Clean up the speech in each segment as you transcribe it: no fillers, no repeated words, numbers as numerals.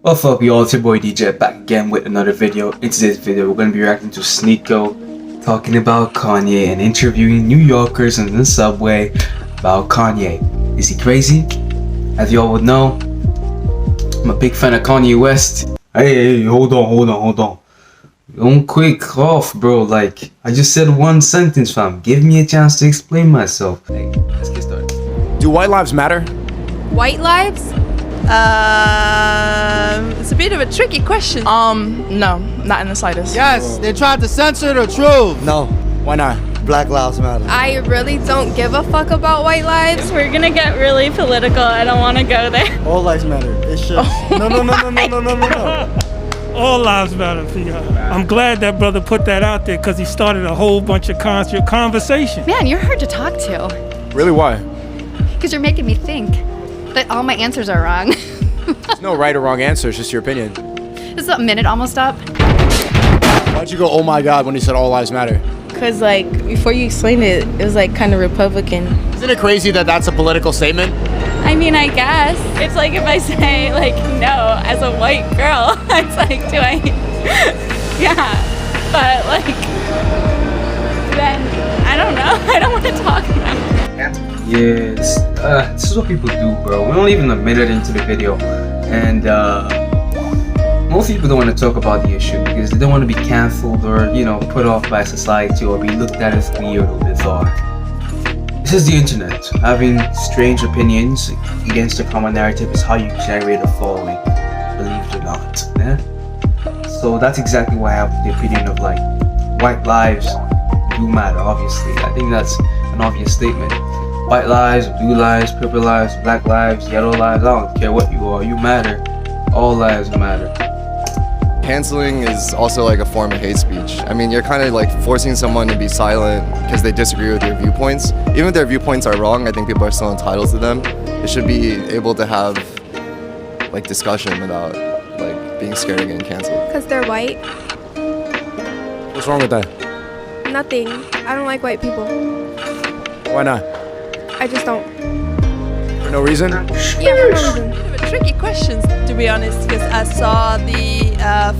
What's up y'all, it's your boy DJ back again with another video. In today's video we're going to be reacting to Sneako talking about Kanye and interviewing New Yorkers in the subway about Kanye. Is he crazy? As y'all would know, I'm a big fan of Kanye West. Hey, hold on. Don't quick off, bro. Like, I just said one sentence, fam. Give me a chance to explain myself. Hey, let's get started. Do white lives matter? White lives? It's a bit of a tricky question. No, not in the slightest. Yes, they tried to censor the truth. No. Why not? Black lives matter. I really don't give a fuck about white lives. We're gonna get really political. I don't want to go there. All lives matter. It's just no. All lives matter for you. I'm glad that brother put that out there because he started a whole bunch of conversation. Man, you're hard to talk to. Really, why? Because you're making me think that all my answers are wrong. There's no right or wrong answer, it's just your opinion. This is a minute almost up. Why'd you go, oh my god, when he said all lives matter? Cause like before you explained it, it was like kind of Republican. Isn't it crazy that that's a political statement? I mean, I guess it's like if I say like no as a white girl, it's like do I? Yeah, but like then I don't know. I don't want to talk about it. Yeah, this is what people do, bro. We're not even a minute into the video, and most people don't want to talk about the issue because they don't want to be cancelled or, you know, put off by society or be looked at as weird or bizarre. This is the internet. Having strange opinions against the common narrative is how you generate a following, believe it or not. Yeah? So that's exactly why I have the opinion of like white lives do matter. Obviously, I think that's an obvious statement. White lives, blue lives, purple lives, black lives, yellow lives, I don't care what you are, you matter. All lives matter. Canceling is also like a form of hate speech. I mean, you're kind of like forcing someone to be silent because they disagree with your viewpoints. Even if their viewpoints are wrong, I think people are still entitled to them. They should be able to have like discussion without like being scared of getting canceled. Because they're white. What's wrong with that? Nothing. I don't like white people. Why not? I just don't. For no reason? Yeah, for no reason. Bit of a tricky question, to be honest, because I saw the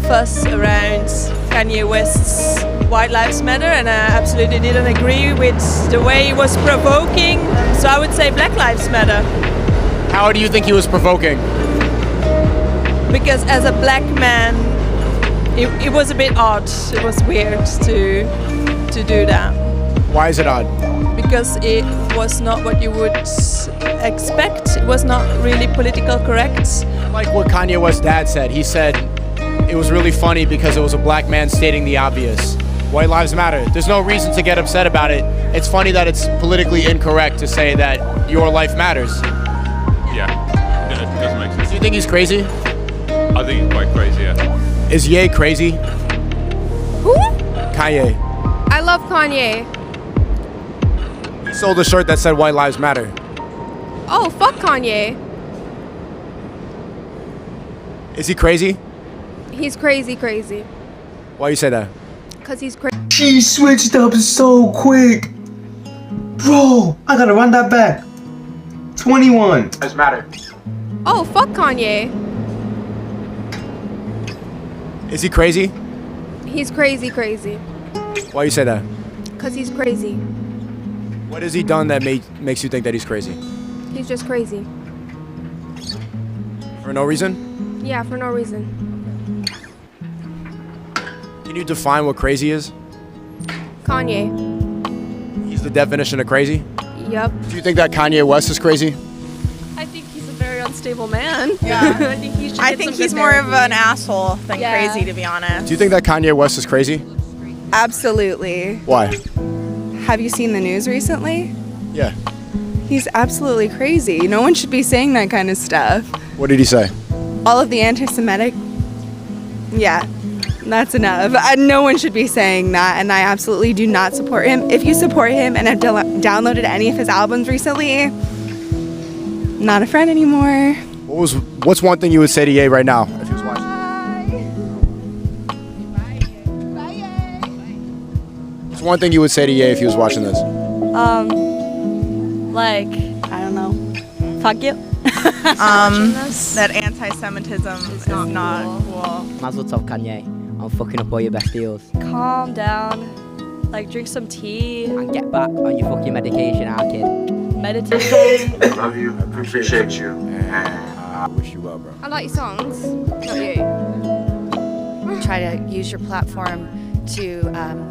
fuss around Kanye West's White Lives Matter, and I absolutely didn't agree with the way he was provoking. So I would say Black Lives Matter. How do you think he was provoking? Because as a black man, it was a bit odd. It was weird to do that. Why is it odd? Because it was not what you would expect. It was not really political correct. Like what Kanye West's dad said. He said it was really funny because it was a black man stating the obvious. White lives matter. There's no reason to get upset about it. It's funny that it's politically incorrect to say that your life matters. Yeah, it doesn't make sense. Do you think he's crazy? I think he's quite crazy, yeah. Is Ye crazy? Who? Kanye. I love Kanye. He sold a shirt that said white lives matter. Oh, fuck Kanye. Is he crazy? He's crazy. Why you say that? Because he's crazy. She switched up so quick. Bro, I gotta run that back. 21. Lives matter. Oh, fuck Kanye. Is he crazy? He's crazy. Why you say that? Because he's crazy. What has he done that makes you think that he's crazy? He's just crazy. For no reason? Yeah, for no reason. Can you define what crazy is? Kanye. He's the definition of crazy? Yep. Do you think that Kanye West is crazy? I think he's a very unstable man. Yeah. I think he's more of an asshole than crazy, to be honest. Do you think that Kanye West is crazy? Absolutely. Why? Have you seen the news recently? Yeah. He's absolutely crazy. No one should be saying that kind of stuff. What did he say? All of the anti-Semitic. Yeah, that's enough. No one should be saying that, and I absolutely do not support him. If you support him and have downloaded any of his albums recently, not a friend anymore. What's one thing you would say to Ye right now if he was watching? What's one thing you would say to Ye if he was watching this? Like I don't know. Fuck you. That anti-Semitism is not cool. Mazel tov, Kanye. I'm fucking up all your best deals. Calm down. Like, drink some tea. And get back on your fucking medication, our kid. Meditate. I love you. I appreciate you. I wish you well, bro. I like your songs, not you. Try to use your platform to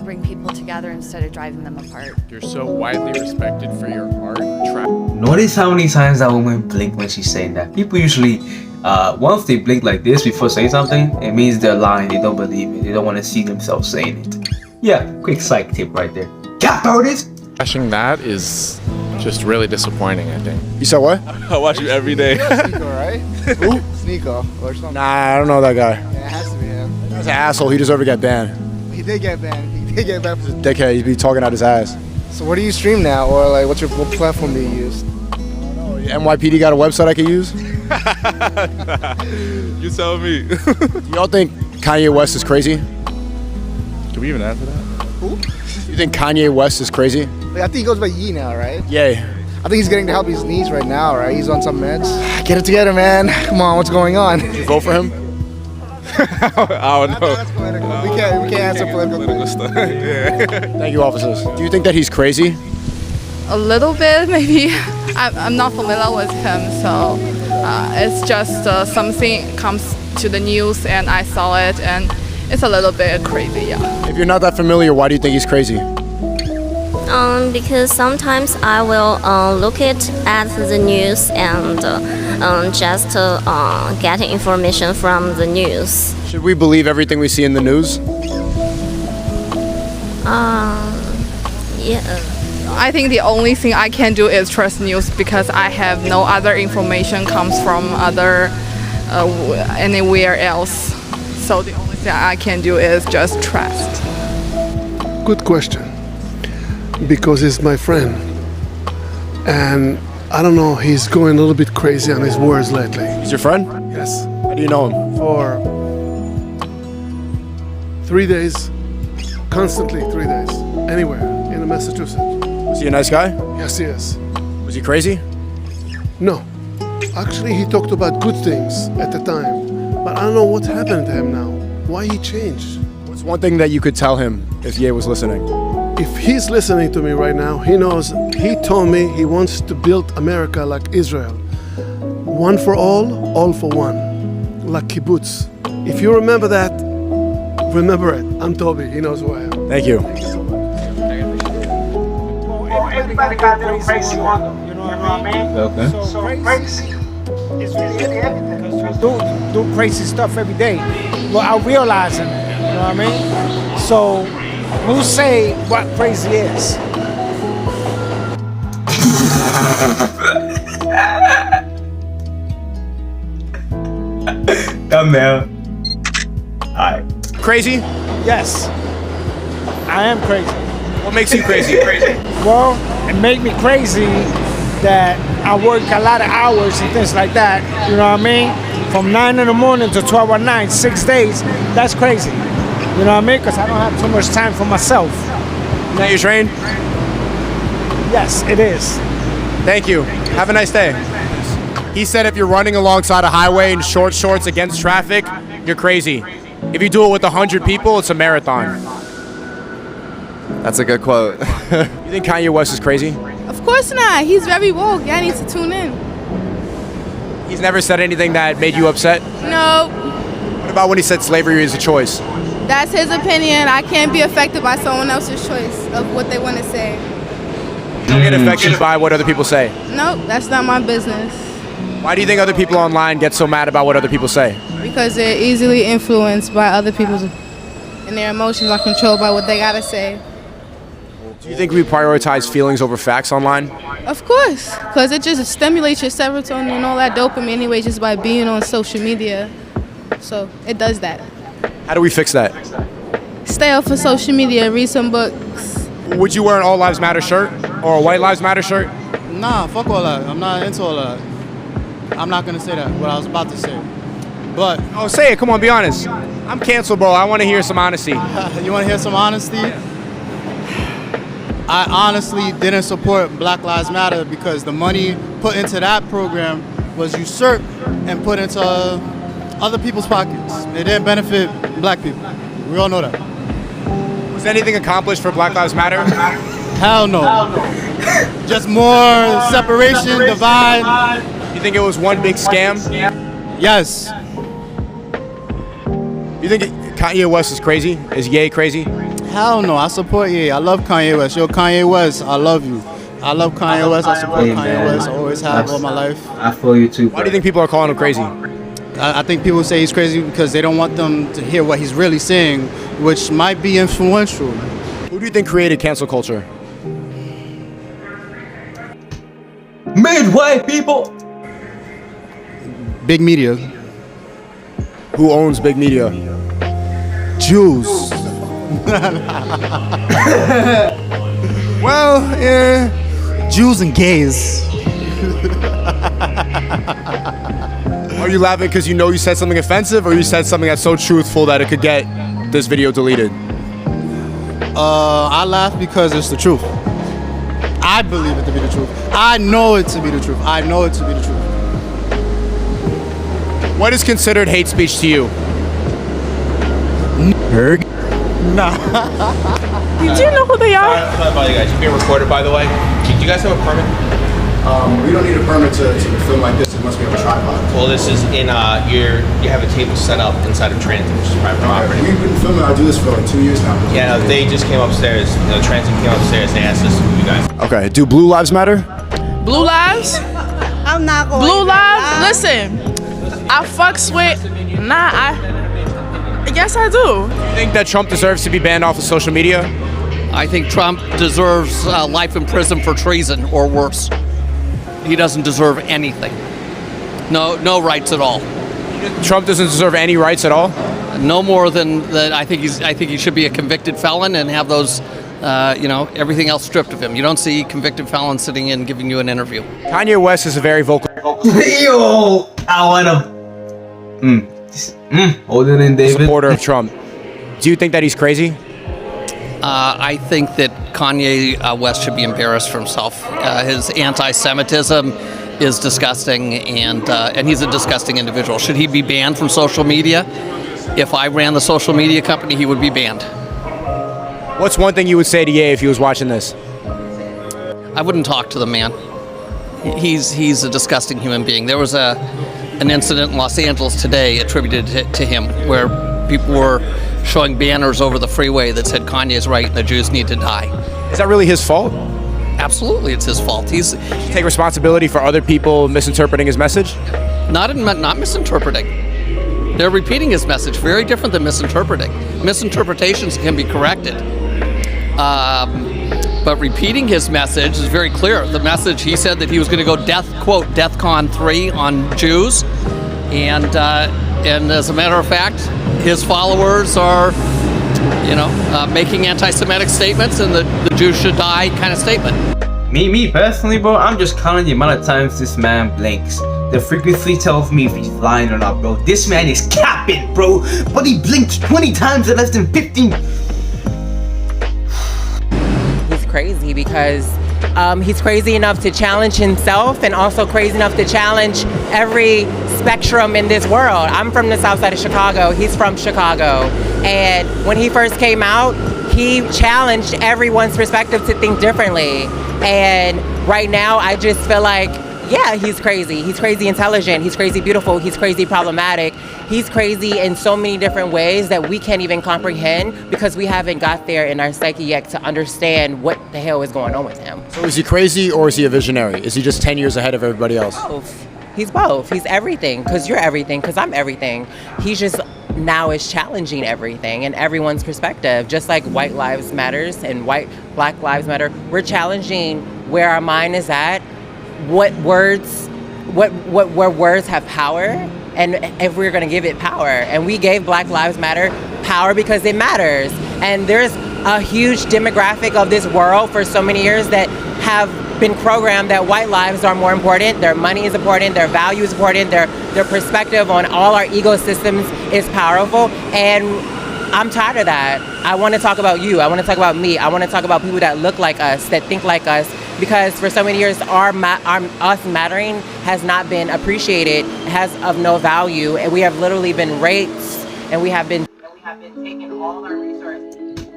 bring people together instead of driving them apart. You're so widely respected for your art. Notice how many times that woman blinked when she's saying that. People usually, once they blink like this before saying something, it means they're lying. They don't believe it. They don't want to see themselves saying it. Yeah, quick psych tip right there. Cap artist. Watching that is just really disappointing, I think. You said what? I watch you every day. Sneako, right? Who? Sneako or something. Nah, I don't know that guy. Yeah, it has to be him. He's an asshole. He deserved to get banned. He did get banned. He did get banned. Dickhead, he'd be talking out his ass. So what do you stream now, or like what platform do you use? NYPD got a website I could use? You tell me. Y'all think Kanye West is crazy? Can we even answer that? Who? You think Kanye West is crazy? Like, I think he goes by Yee now, right? Yay. I think he's getting to help his knees right now, right? He's on some meds. Get it together, man. Come on, what's going on? Did you vote for him? I don't know. That's political. We can't answer political stuff. Yeah. Thank you, officers. Do you think that he's crazy? A little bit, maybe. I'm not familiar with him, so it's just something comes to the news and I saw it and it's a little bit crazy, yeah. If you're not that familiar, why do you think he's crazy? Because sometimes I will look at the news and just getting information from the news. Should we believe everything we see in the news? Yeah. I think the only thing I can do is trust news because I have no other information comes from anywhere else. So the only thing I can do is just trust. Good question. Because he's my friend. And I don't know, he's going a little bit crazy on his words lately. He's your friend? Yes. How do you know him? For 3 days, constantly 3 days, anywhere in Massachusetts. Was he a nice guy? Yes, he is. Was he crazy? No. Actually, he talked about good things at the time. But I don't know what happened to him now. Why he changed. What's one thing that you could tell him if Ye was listening? If he's listening to me right now, he knows, he told me he wants to build America like Israel. One for all for one. Like kibbutz. If you remember that, remember it. I'm Toby, he knows who I am. Thank you. Everybody got their crazy on them, you know what I mean? Okay. So crazy is really everything. Because we do crazy stuff every day without realizing it, you know what I mean? So we'll say what crazy is. Come now. Alright. Crazy? Yes, I am crazy. What makes you crazy? Well, it made me crazy that I work a lot of hours and things like that, you know what I mean? From 9 in the morning to 12 at night, 6 days, that's crazy. You know what I mean? Because I don't have too much time for myself. Is that your train? Yes, it is. Thank you. Have a nice day. He said if you're running alongside a highway in short shorts against traffic, you're crazy. If you do it with 100 people, it's a marathon. That's a good quote. You think Kanye West is crazy? Of course not. He's very woke. Y'all need to tune in. He's never said anything that made you upset? No, What about when he said slavery is a choice? that's his opinion. I can't be affected by someone else's choice of what they want to say. Don't get affected by what other people say. Nope, that's not my business. Why do you think other people online get so mad about what other people say? Because they're easily influenced by other people's, and their emotions are controlled by what they gotta say. Do you think we prioritize feelings over facts online? Of course, because it just stimulates your serotonin and all that dopamine anyway just by being on social media. So it does that. How do we fix that? Stay off of social media, read some books. Would you wear an All Lives Matter shirt or a White Lives Matter shirt? Nah, fuck all that. I'm not into all that. I'm not gonna say that, what I was about to say. But Oh, say it. Come on, be honest. I'm canceled, bro. I want to hear some honesty. you wanna hear some honesty? I honestly didn't support Black Lives Matter because the money put into that program was usurped and put into other people's pockets. It didn't benefit black people. We all know that. Was anything accomplished for Black Lives Matter? Hell no. Just more separation, divide. You think it was one big scam? Yes. You think Kanye West is crazy? Is Ye crazy? Hell no. I support Ye. I love Kanye West. Yo, Kanye West, I love you. I love Kanye West. I support Kanye West. I always have all my life. I feel you too. Bro. Why do you think people are calling him crazy? I think people say he's crazy because they don't want them to hear what he's really saying, which might be influential. Who do you think created cancel culture? Mid-white people. Big media. Who owns big media? Jews. Well, yeah, Jews and gays. Are you laughing because you know you said something offensive, or you said something that's so truthful that it could get this video deleted? I laugh because it's the truth. I believe it to be the truth. I know it to be the truth. I know it to be the truth. What is considered hate speech to you? Nah. Did you know who they are? Sorry about you guys. You're being recorded, by the way. Do you guys have a permit? We don't need a permit to film like this. It must be on a tripod. Well, this is in you have a table set up inside of transit, which is private property. We've been filming. I do this for like 2 years now. Yeah, no, they just came upstairs. The transit came upstairs. They asked us to move you guys. Okay. Do blue lives matter? Blue lives? I'm not going Blue lives? Listen, I fucks with. Yes, I do. You think that Trump deserves to be banned off of social media? I think Trump deserves life in prison for treason or worse. He doesn't deserve anything. No rights at all. Trump doesn't deserve any rights at all? No more than that. I think he should be a convicted felon and have those, everything else stripped of him. You don't see convicted felons sitting in giving you an interview. Kanye West is a very vocal. Yo, I wanna. Older than David. Supporter of Trump. Do you think that he's crazy? I think that Kanye West should be embarrassed for himself. His anti-Semitism is disgusting, and he's a disgusting individual. Should he be banned from social media? If I ran the social media company, he would be banned. What's one thing you would say to Ye if he was watching this? I wouldn't talk to the man. He's a disgusting human being. There was an incident in Los Angeles today attributed to him where people were showing banners over the freeway that said Kanye's right and the Jews need to die. Is that really his fault? Absolutely, it's his fault. He's take responsibility for other people misinterpreting his message? Not misinterpreting. They're repeating his message, very different than misinterpreting. Misinterpretations can be corrected. But repeating his message is very clear. The message, he said that he was going to go DEFCON 3 on Jews. And as a matter of fact, his followers are, making anti-Semitic statements and the Jews should die kind of statement. Me personally, bro, I'm just counting the amount of times this man blinks. The frequency tells me if he's lying or not, bro. This man is capping, bro. But he blinked 20 times in less than 15. He's crazy because he's crazy enough to challenge himself and also crazy enough to challenge every spectrum in this world. I'm from the south side of Chicago. He's from Chicago. And when he first came out, he challenged everyone's perspective to think differently. And right now, I just feel like, yeah, he's crazy. He's crazy intelligent. He's crazy beautiful. He's crazy problematic. He's crazy in so many different ways that we can't even comprehend because we haven't got there in our psyche yet to understand what the hell is going on with him. So is he crazy or is he a visionary? Is he just 10 years ahead of everybody else? Both. He's both. He's everything because you're everything because I'm everything. He's just now is challenging everything and everyone's perspective, just like White Lives Matters and Black Lives Matter. We're challenging where our mind is at, where words have power, and if we're going to give it power. And we gave Black Lives Matter power because it matters. And there's a huge demographic of this world for so many years that have been programmed that white lives are more important, their money is important, their value is important, their perspective on all our ecosystems is powerful. And I'm tired of that. I want to talk about you. I want to talk about me. I want to talk about people that look like us, that think like us, because for so many years us mattering has not been appreciated, has of no value, and we have literally been raped, and we have been taking all our resources.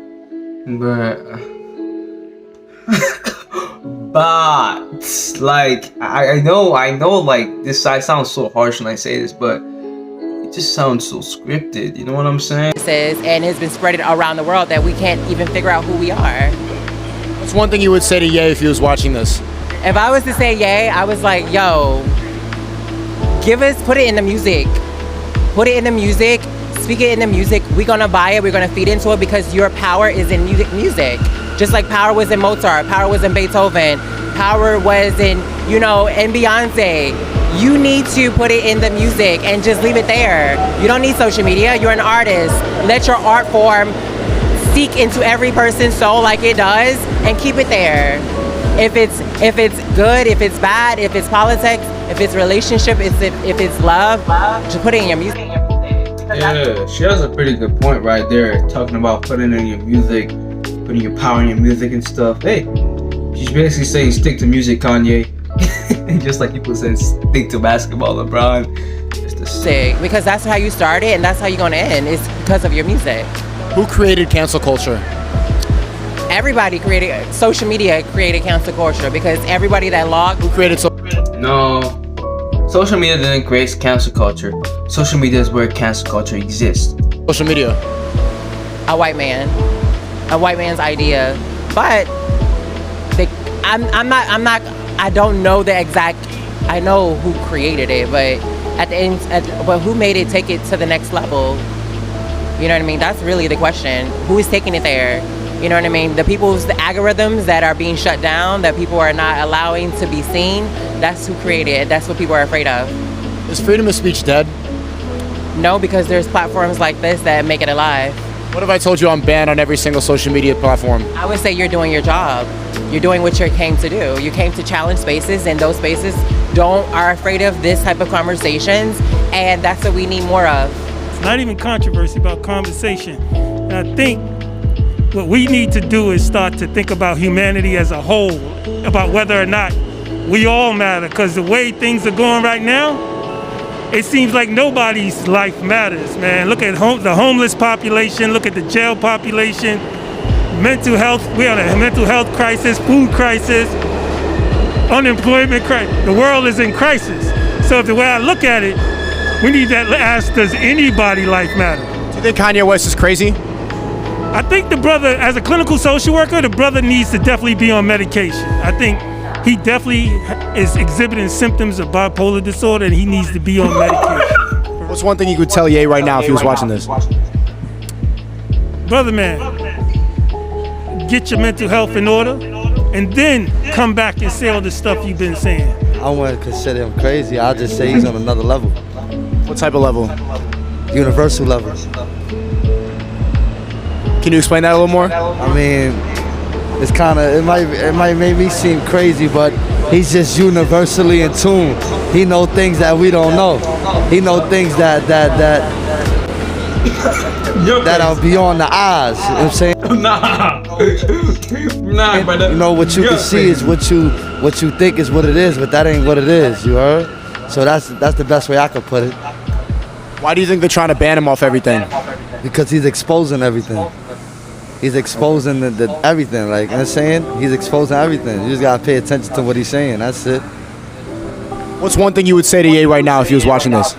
But like I know like this side sounds so harsh when I say this, but it just sounds so scripted, you know what I'm saying? And has been spread around the world that we can't even figure out who we are. What's one thing you would say to Ye if he was watching this? If I was to say Ye, I was like, yo, put it in the music. Put it in the music, speak it in the music. We're gonna buy it, we're gonna feed into it, because your power is in music. Just like power was in Mozart, power was in Beethoven, power was in, in Beyonce. You need to put it in the music and just leave it there. You don't need social media, you're an artist. Let your art form seek into every person's soul like it does, and keep it there. If it's good, if it's bad, if it's politics, if it's relationship, if it's love, just put it in your music. Yeah, she has a pretty good point right there, talking about putting in your music, putting your power in your music and stuff. Hey, she's basically saying stick to music, Kanye. Just like people say stick to basketball, LeBron. Because that's how you started and that's how you're gonna end. It's because of your music. Who created cancel culture? Everybody created, social media created cancel culture, because everybody that logged. Who created No, social media didn't create cancel culture. Social media is where cancel culture exists. Social media. A white man's idea, but I don't know the exact. I know who created it, but at the end, but who made it take it to the next level? You know what I mean? That's really the question. Who is taking it there? You know what I mean? The algorithms that are being shut down, that people are not allowing to be seen, that's who created it. That's what people are afraid of. Is freedom of speech dead? No, because there's platforms like this that make it alive. What if I told you I'm banned on every single social media platform? I would say you're doing your job. You're doing what you came to do. You came to challenge spaces, and those spaces are afraid of this type of conversations, and that's what we need more of. It's not even controversy about conversation. And I think what we need to do is start to think about humanity as a whole, about whether or not we all matter, because the way things are going right now, it seems like nobody's life matters, man. Look at the homeless population, look at the jail population, mental health. We have a mental health crisis, food crisis, unemployment crisis. The world is in crisis. So the way I look at it, we need to ask, does anybody life matter? Do you think Kanye West is crazy? I think the brother, as a clinical social worker, the brother needs to definitely be on medication. I think he definitely is exhibiting symptoms of bipolar disorder, and he needs to be on medication. What's one thing you could tell Ye right now if he was watching this? Brother man, get your mental health in order, and then come back and say all the stuff you've been saying. I wouldn't consider him crazy. I'll just say he's on another level. What type of level? Universal level. Can you explain that a little more? I mean, it's kind of, it might make me seem crazy, but he's just universally in tune. He knows things that we don't know. He knows things that are beyond the eyes. You know what I'm saying? Nah, brother. You know, what you can see is what you think is what it is, but that ain't what it is, you heard? So that's the best way I could put it. Why do you think they're trying to ban him off everything? Because he's exposing everything. He's exposing the everything, like, you know what I'm saying? He's exposing everything. You just gotta pay attention to what he's saying, that's it. What's one thing you would say to Ye right now if he was watching this?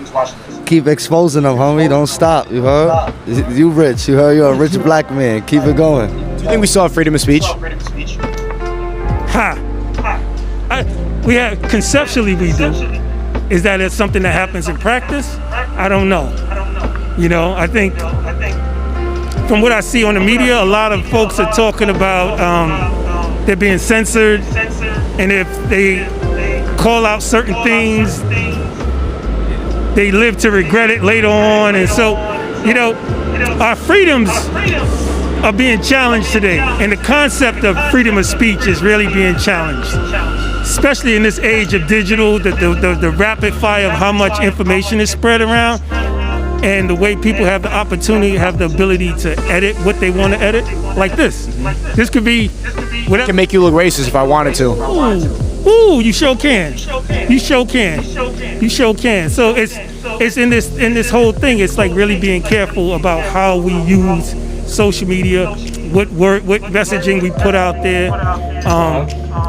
Keep exposing them, homie, don't stop, you heard? You rich, you heard? You're a rich black man, keep it going. Do you think we still have freedom of speech? Conceptually we do. Is that it's something that happens in practice? I don't know. You know, I think from what I see on the media, a lot of folks are talking about they're being censored, and if they call out certain things, they live to regret it later on. And so, you know, our freedoms are being challenged today, and the concept of freedom of speech is really being challenged, especially in this age of digital, the rapid fire of how much information is spread around. and the way people have the opportunity, have the ability to edit what they want to edit, like this. This could be whatever. I can make you look racist if I wanted to. Ooh, you sure can. You sure can. You sure can. So it's in this whole thing. It's like really being careful about how we use social media, what messaging we put out there,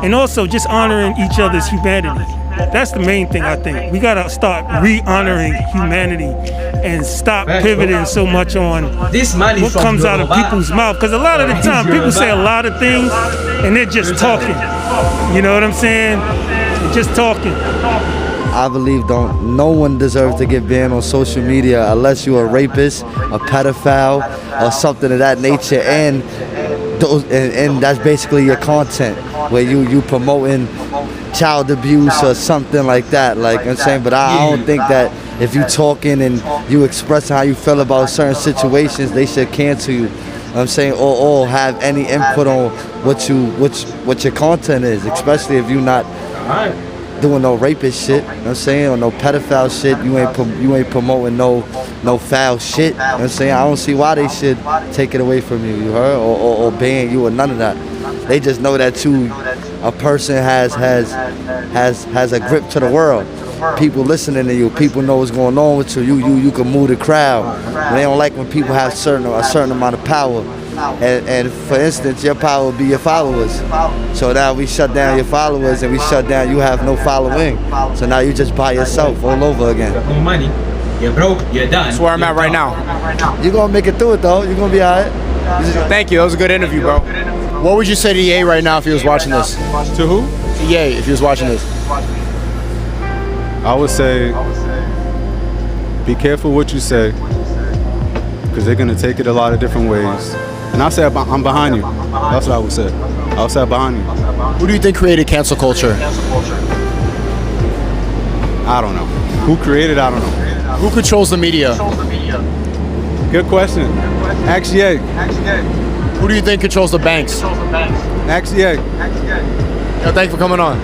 and also just honoring each other's humanity. That's the main thing, I think. We gotta start re-honoring humanity and stop pivoting so much on what comes out of people's mouth. Because a lot of the time, people say a lot of things and they're just talking. You know what I'm saying? They're just talking. I believe no one deserves to get banned on social media unless you're a rapist, a pedophile, or something of that nature, and that's basically your content, where you promoting child abuse or something like that. Like I'm saying, but I don't think that if you talking and you expressing how you feel about certain situations, they should cancel you. I'm saying, or have any input on what your content is, especially if you're not doing no rapist shit, you know what I'm saying, or no pedophile shit. You ain't promoting no foul shit, you know what I'm saying. I don't see why they should take it away from you, you heard, or ban you or none of that. They just know that a person has a grip to the world. People listening to you, people know what's going on with you. You can move the crowd. They don't like when people have a certain amount of power. And for instance, your power will be your followers. So now we shut down your followers and we shut down, you have no following. So now you just by yourself all over again. No money. You're broke, you're done. That's where I'm at right now. You're gonna make it through it though. You're gonna be alright. Thank you. That was a good interview, bro. What would you say to EA right now if he was watching this? To who? EA, if he was watching this. I would say, be careful what you say, because they're gonna take it a lot of different ways. And I say I'm behind you. That's what I would say. I would say I'm behind you. Who do you think created cancel culture? I don't know. Who created? I don't know. Who controls the media? Good question. Actually, who do you think controls the banks? Actually, Yo, thanks for coming on.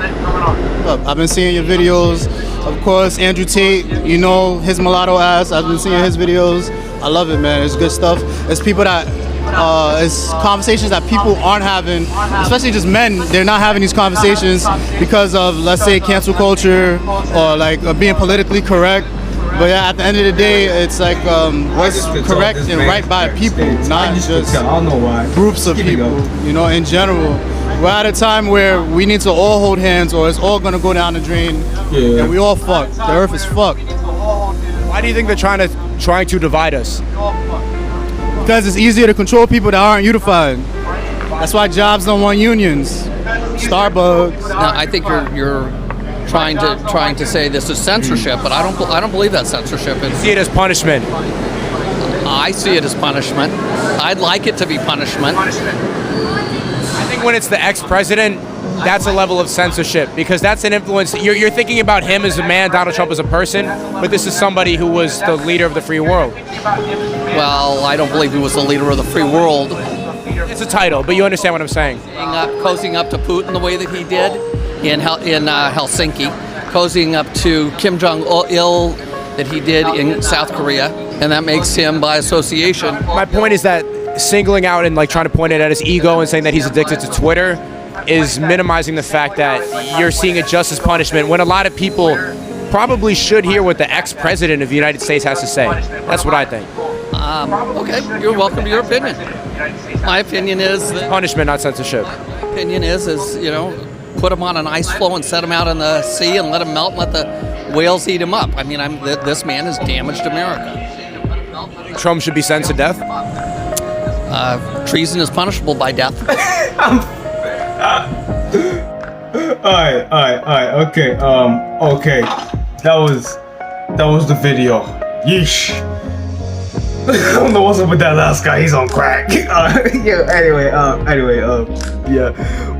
I've been seeing your videos. Of course, Andrew Tate, you know his mulatto ass. I've been seeing his videos. I love it, man. It's good stuff. It's people that, it's conversations that people aren't having, especially just men. They're not having these conversations because of, let's say, cancel culture or like being politically correct. But yeah, at the end of the day, it's like what's correct and right by people, not just groups of people, you know, in general. We're at a time where we need to all hold hands or it's all gonna go down the drain and we all fucked. The earth is fucked. Why do you think they're trying to divide us? Because it's easier to control people that aren't unified. That's why jobs don't want unions. Starbucks. No, I think you're trying to say this is censorship, but I don't believe that's censorship. You see it as punishment. I see it as punishment. I'd like it to be punishment. I think when it's the ex-president, that's a level of censorship because that's an influence. You're thinking about him as a man, Donald Trump as a person, but this is somebody who was the leader of the free world. Well, I don't believe he was the leader of the free world. It's a title, but you understand what I'm saying. Cozying up to Putin the way that he did in Helsinki, cozying up to Kim Jong-il that he did in South Korea, and that makes him by association. My point is that singling out and like trying to point it at his ego and saying that he's addicted to Twitter is minimizing the fact that you're seeing it just as punishment when a lot of people probably should hear what the ex-president of the United States has to say. That's what I think. Okay, you're welcome to your opinion. My opinion is that punishment, not censorship. My opinion is you know, put him on an ice floe and set him out in the sea and let him melt and let the whales eat him up. I mean, this man has damaged America. Trump should be sentenced to death? Treason is punishable by death. Alright, okay. That was the video. Yeesh. I don't know what's up with that last guy, he's on crack. Anyway,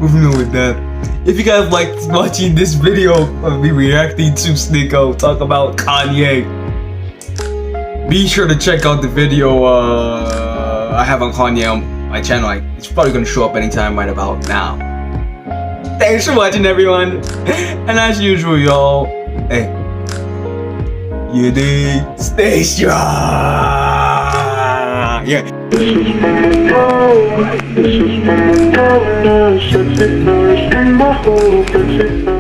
moving on with that. If you guys liked watching this video of me reacting to Sneako talk about Kanye, be sure to check out the video I have on Kanye on my channel. It's probably gonna show up anytime right about now. Thanks for watching, everyone. And as usual, y'all, hey, You dig? Stay strong. Yeah. This is from the power, this is from the power, sexy first in my whole, sexy first.